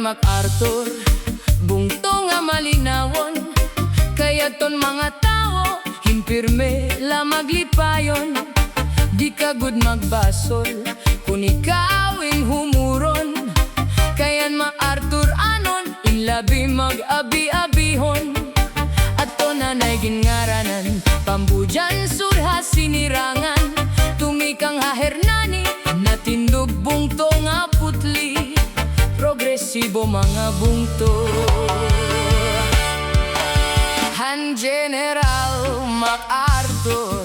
McArthur, bungto nga malinawon, kaya ton mga tao himpirme la maglipayon. Di ka gud magbasol kung ikawing humuron, kayan McArthur-anon inlabi mag-abi-abihon. Ato nanay gingaranan pambujan surha sinirangan, tumikang hahernani natindog bungto nga putli, progresibo mga bungto. Han General McArthur,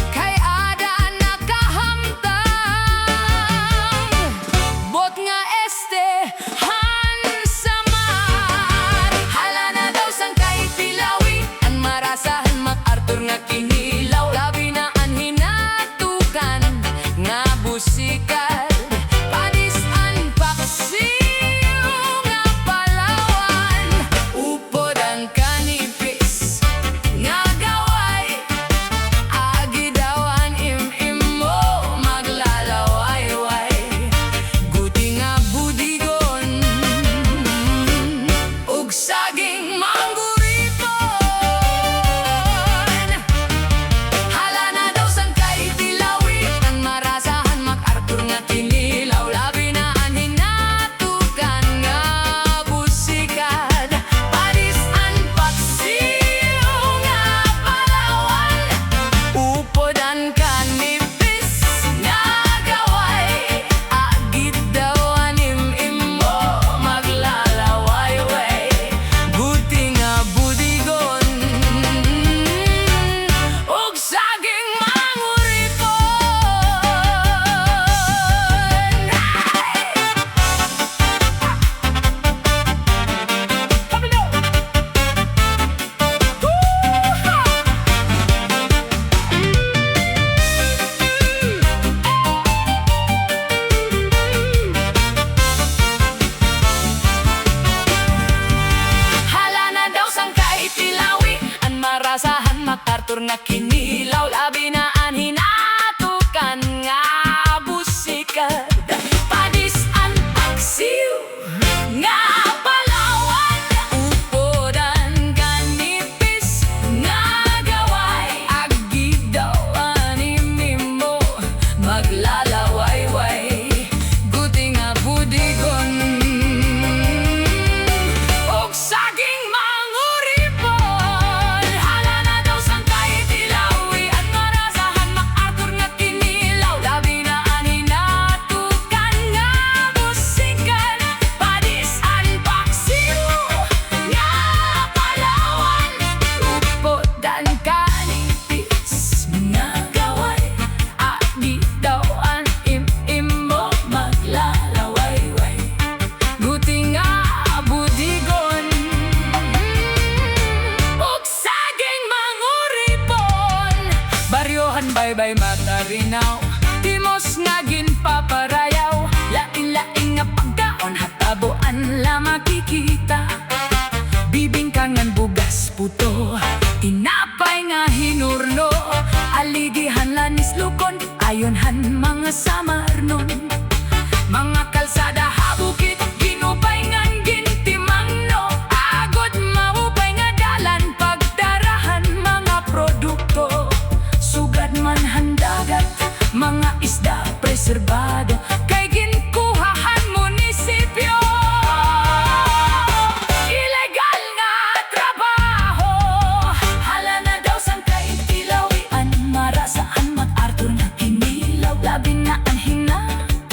kay ada nakahamtang, bot nga este han samar. Hala na daw sang kay tilawi, ang marasahan McArthur nga kinilaw, labi na ang hinatukan nga busikan. Marasahan McArthur nga kinilaw, labi na ang hinatukan nga busikan. Padis ang paksiw nga palawan, upodan kanipis nga gaway, agidaw animimo maglalaway-way, guti nga budigon og saging manguripon. Bye-bye matarinaw, timos nga ginpaparayaw, lain-lain nga pagkaon hataboan la makikita. Bibingkangan bugas puto, tinapay nga hinurno, aligihan lanis lukon, ayonhan mga Samarnon. Mga kalsada habukit, ginupay ngan gintimangno, agod maupay nga dalan pagdarahan mga produkto. Sugad man handagat, mga isda preserbado, kay ginkuhahan munisipyo. Ilegal nga trabaho, hala na daw sang kay tilawian, marasaan McArthur na kinilaw, labi na ang hinatukan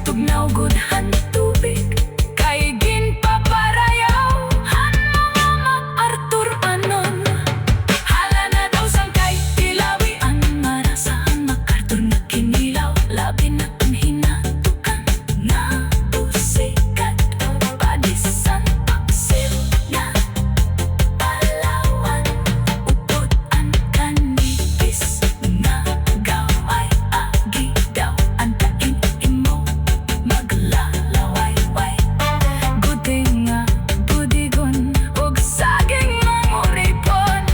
tugnaw gudhan tubig kay ginpaparayaw han mga McArthur-anon. Hala na daw sangkay tilawian marasahan McArthur na kinilaw labi na ang hinatukan na busikat padisan paksil na Palawan upod ang kanipis nga gaway agi daw ang imo maglalaway-way. Gudi nga budigon og saging manguripon.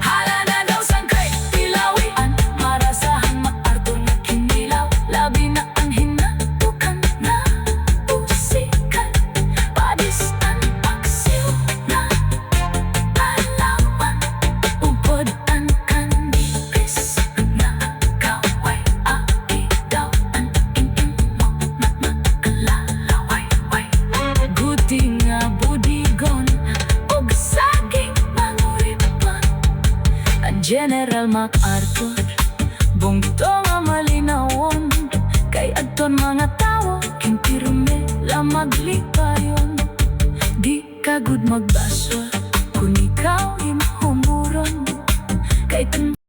Hala na daw sangkay tilawian marasahan McArthur na kinilaw labi na ang hinatukan na busikat padisan paksil na Palawan upod ang kanipis nga gaway agi daw ang imo maglalaway-way. Gudi nga budigon og saging manguripon. Ang General McArthur bungto nga malinawon kay adton mga tawo kimpirme la maglipayon. Di ka gud magbaswa kung ikaw